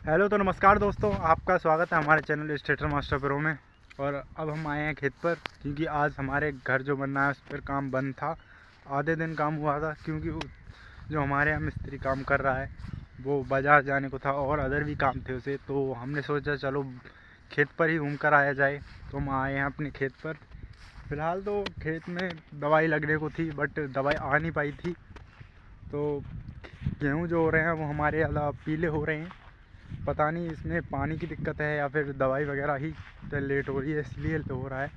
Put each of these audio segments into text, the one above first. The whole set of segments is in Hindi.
हेलो तो नमस्कार दोस्तों, आपका स्वागत है हमारे चैनल स्टेटर मास्टर प्रो में। और अब हम आए हैं खेत पर क्योंकि आज हमारे घर जो बनना है उस पर काम बंद था। आधे दिन काम हुआ था क्योंकि जो हमारे यहाँ मिस्त्री काम कर रहा है वो बाज़ार जाने को था और अदर भी काम थे उसे, तो हमने सोचा चलो खेत पर ही घूम कर आया जाए। तो हम आए हैं अपने खेत पर। फ़िलहाल तो खेत में दवाई लगने को थी बट दवाई आ नहीं पाई थी, तो गेहूँ जो हो रहे हैं वो हमारे ज़्यादा पीले हो रहे हैं। पता नहीं इसमें पानी की दिक्कत है या फिर दवाई वगैरह ही लेट हो रही है इसलिए हो रहा है,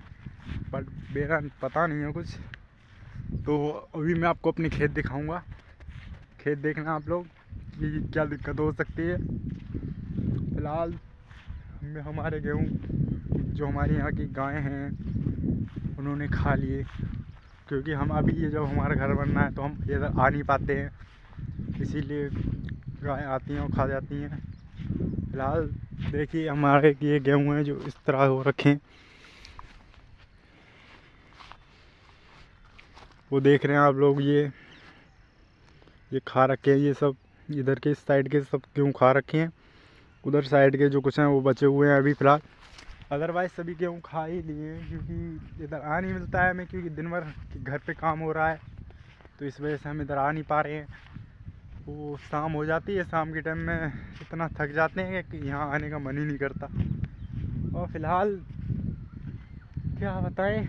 बट मेरा पता नहीं है कुछ। तो अभी मैं आपको अपनी खेत दिखाऊंगा। खेत देखना आप लोग कि क्या दिक्कत हो सकती है। फ़िलहाल हमारे गेहूँ जो हमारे यहाँ की गायें हैं उन्होंने खा लिए, क्योंकि हम अभी ये जब हमारा घर बनना है तो हम इधर आ नहीं पाते हैं, इसीलिए गायें आती हैं और खा जाती हैं। फिलहाल देखिए हमारे ये गेहूँ हैं जो इस तरह हो रखे हैं, वो देख रहे हैं आप लोग। ये खा रखे हैं, ये सब इधर के इस साइड के सब गेहूँ खा रखे हैं। उधर साइड के जो कुछ हैं वो बचे हुए हैं अभी फ़िलहाल, अदरवाइज़ सभी गेहूँ खा ही लिए हैं। क्योंकि इधर आ नहीं मिलता है हमें, क्योंकि दिन भर घर पे काम हो रहा है, तो इस वजह से हम इधर आ नहीं पा रहे हैं। वो शाम हो जाती है, शाम के टाइम में इतना थक जाते हैं कि यहाँ आने का मन ही नहीं करता। और फ़िलहाल क्या बताएं,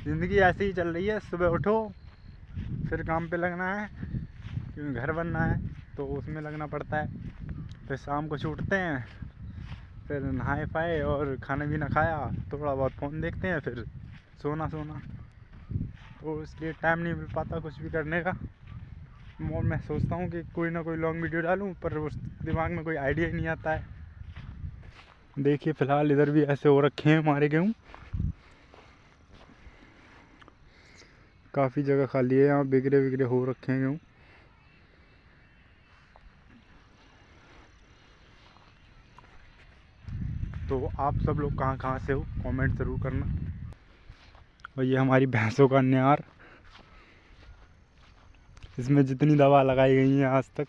ज़िंदगी ऐसे ही चल रही है। सुबह उठो फिर काम पे लगना है क्योंकि घर बनना है तो उसमें लगना पड़ता है। फिर शाम को छूटते हैं, फिर नहाए पाए और खाना भी ना खाया, थोड़ा बहुत फ़ोन देखते हैं, फिर सोना। तो इसलिए टाइम नहीं मिल पाता कुछ भी करने का। और मैं सोचता हूँ कि कोई ना कोई लॉन्ग वीडियो डालूँ, पर उस दिमाग में कोई आइडिया ही नहीं आता है। देखिए फ़िलहाल इधर भी ऐसे हो रखे हैं हमारे गेहूँ, काफ़ी जगह खाली है, यहाँ बिगड़े हो रखे हैं गेहूँ। तो आप सब लोग कहाँ से हो कमेंट ज़रूर करना। और ये हमारी भैंसों का न्यार, इसमें जितनी दवा लगाई गई है आज तक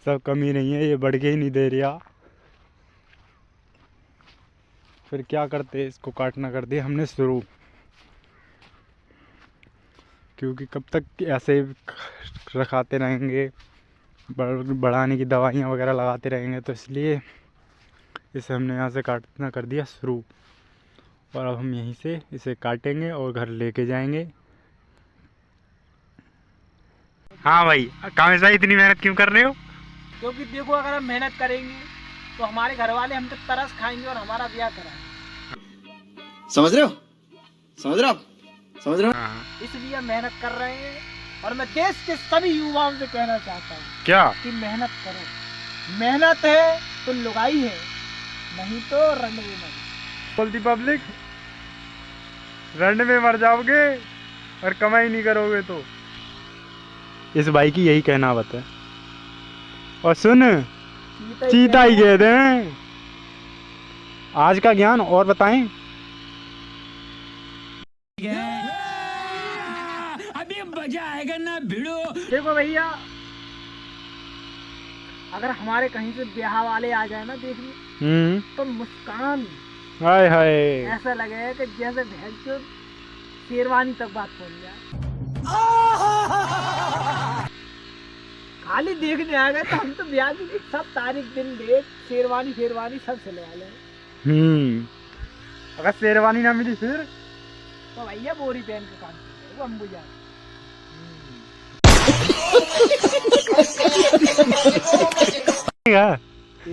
सब कमी नहीं है, ये बढ़ के ही नहीं दे रहा। फिर क्या करते, इसको काटना कर दिया हमने शुरू, क्योंकि कब तक ऐसे रखाते रहेंगे, बढ़ाने की दवाइयाँ वगैरह लगाते रहेंगे, तो इसलिए इसे हमने यहाँ से काटना कर दिया शुरू। और अब हम यहीं से इसे काटेंगे और घर लेके जाएंगे। हाँ भाई, कामेश भाई इतनी मेहनत क्यों कर रहे हो? क्योंकि देखो, अगर हम मेहनत करेंगे तो हमारे घर वाले हम पे तरस खाएंगे और हमारा ब्याह कराएंगे। समझ रहे हो? समझ रहे हो आप? समझ रहे हो? हाँ। इसलिए मेहनत कर रहे हैं और मैं देश के सभी युवाओं से कहना चाहता हूँ क्या कि मेहनत करो। मेहनत है तो लुगाई है, नहीं तो रण में मर। बोलती पब्लिक, रण में मर जाओगे और कमाई नहीं करोगे। तो इस भाई की यही कहनावत है। और सुन, चीता ही कहते हैं। आज का ज्ञान और बताएं। अभी मजा आएगा ना भिड़ो। देखो भैया, अगर हमारे कहीं से ब्याह वाले आ जाए ना देखने, तो मुस्कान हाय हाय, ऐसा लगेगा कि जैसे भैंस को शेरवानी तक बात पहुंच जाए। खाली देखने आ गए तो हम तो ब्याह की सब तारीख दिन डेट शेरवानी सब चले वाले हैं। अगर शेरवानी ना मिली फिर तो भैया बोरी पहन के काम कीजिए, वो अम्बू जाए।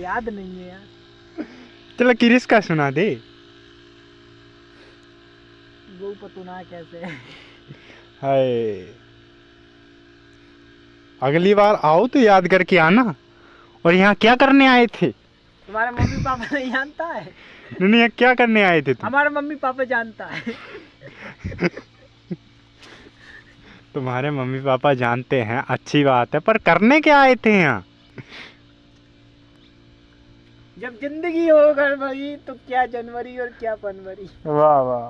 याद नहीं है यार। चलो किरिस का सुना दे। वो पतुना कैसे। हाय, अगली बार आओ तो याद करके आना। और यहाँ क्या करने आए थे? तुम्हारे मम्मी पापा नहीं जानता है? नहीं, क्या करने आए थे तुम? हमारे मम्मी पापा जानता है। तुम्हारे मम्मी पापा जानते हैं, अच्छी बात है, पर करने क्या आए थे यहाँ? जब जिंदगी हो घर भरी तो क्या जनवरी और क्या फरवरी। वाह वाह।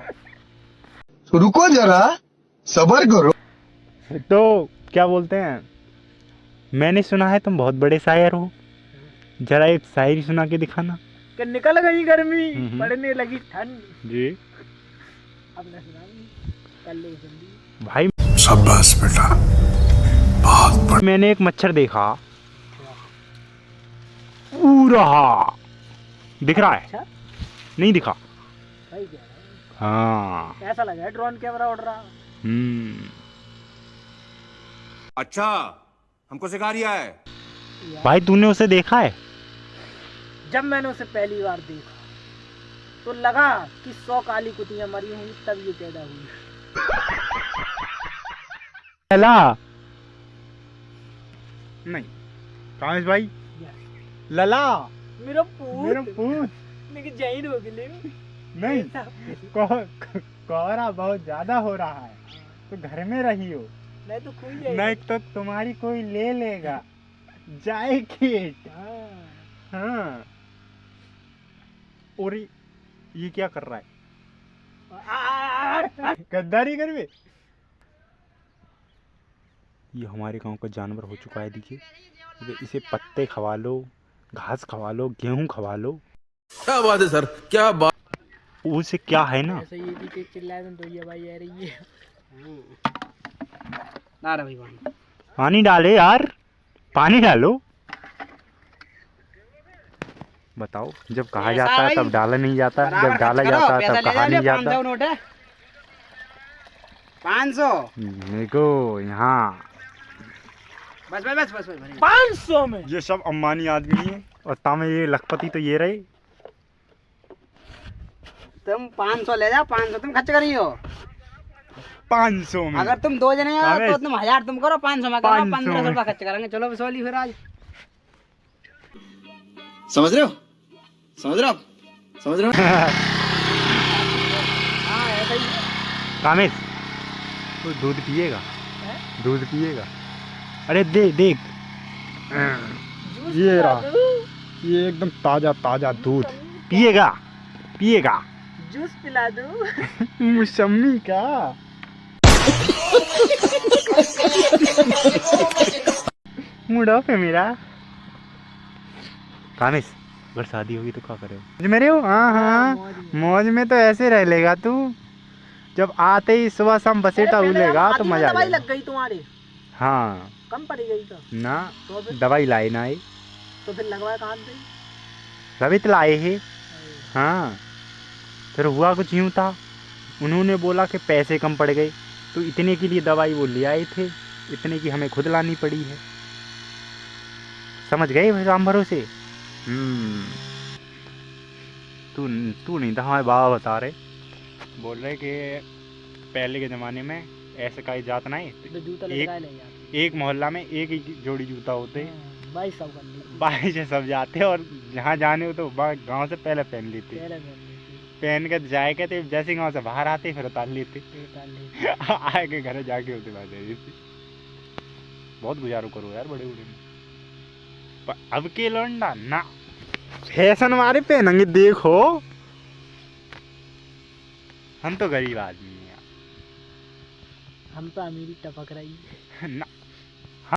रुको जरा, सब्र करो। तो क्या बोलते हैं, मैंने सुना है तुम बहुत बड़े शायर हो, जरा एक शायरी सुना के दिखाना। कि निकल गई गर्मी, हम्म। पड़ने लगी ठंड। जी अब न सुनाऊंगी, कल ले सुनूंगी। भाई शाबाश बेटा, बहुत मैंने एक मच्छर देखा, उड़ रहा। दिख रहा है? अच्छा नहीं दिखा? भाई क्या है? हाँ। ऐसा लगा है ड्रोन कैमरा उड़ रहा। अच्छा हमको सिखा रिया है। भाई तूने उसे देखा है? जब मैंने उसे पहली बार देखा तो लगा कि 100 काली कुतियां मरी होंगी तब ये पैदा हुई। पहला नहीं, कामेश भाई, लला मेरा मेरा पूत पूत निक जैन हो गए। नहीं, कोहरा बहुत ज्यादा हो रहा है तो घर में रही हो, नहीं तो खुल जाएगा। नहीं तो तुम्हारी कोई ले लेगा। जैकेट। हाँ। हाँ। और ये क्या कर रहा है? गद्दारी कर बे। ये हमारे गांव का जानवर हो चुका है, देखिए। इसे पत्ते खवा लो, घास खवा लो, गेहूं खवा लो। क्या बात है सर, क्या बात। उसे क्या है ना, ऐसे ये भी चिल्लाए तो ये भाई आ रही है। ना रे भाई पानी डाले यार, पानी डालो। बताओ, जब कहा जाता है तब डाला नहीं जाता, जब डाला जाता है तब कहा नहीं जाता। नोट है 500। देखो यहाँ बस 500 में ये सब अंबानी आदमी है, और तामे ये लखपति तो ये रहे। तुम 500 ले जाओ, 500 तुम खर्च करियो। 500 में अगर तुम 2 जने हो तो तुम 1000 तुम करो, 500 में करो, 500 1500 रुपया खर्च करेंगे। चलो वसूली फिर आज। समझ रहे हो, समझ रहे हो आप, समझ रहे हो। हाँ ऐसा ही है। कामेश, तू दूध पिएगा? दूध पिएगा? अरे देख जूस ये पिला रहा। दूं? ये एकदम ताजा ताजा दूध। पिएगा? पिएगा? जूस पिला दूं? मौसमी का। मूड ऑफ है मेरा। कामेश, अगर शादी होगी तो क्या करेगा? मौज में रहे हो? हाँ हाँ, मौज में तो ऐसे रह लेगा तू। जब आते ही सुबह शाम बसेटा उलेगा तो मजा आ दवाई जाएगा। लग गई तुम्हारे, हाँ कम पड़ी गई तो ना, तो फिर दवाई लाए ना ये, तो फिर लगवाया कहाँ से? सभी तो लाए हैं। हाँ, फिर हुआ कुछ यूँ था, उन्होंने बोला कि पैसे कम पड़ गए, तो इतने के लिए दवाई वो ले आए थे, इतने की हमें खुद लानी पड़ी है। समझ गए भाई राम भरोसे? तू नहीं था, हमारे बाबा बता रहे, बोल रहे कि पहले के ज़माने में ऐसे का जात नहीं, तो जूता एक- लगा ले यार। एक मोहल्ला में एक ही जोड़ी जूता होते, भाई सब कर ली बाई से सब जाते, और जहाँ जाने हो तो गांव से पहले पहन लेते, पहले मैंने पहन कर जाए के थे, जैसे गांव से बाहर आते फिर उतार लेते। आगे घर जाके होते बात है। बहुत गुजारो करो यार बड़े बूढ़े में। पर अब के लौंडा ना, फैशन वाले पहनेंगे देखो। हम तो गरीब आदमी हैं हम तो अमीरी टपक रही है। ना।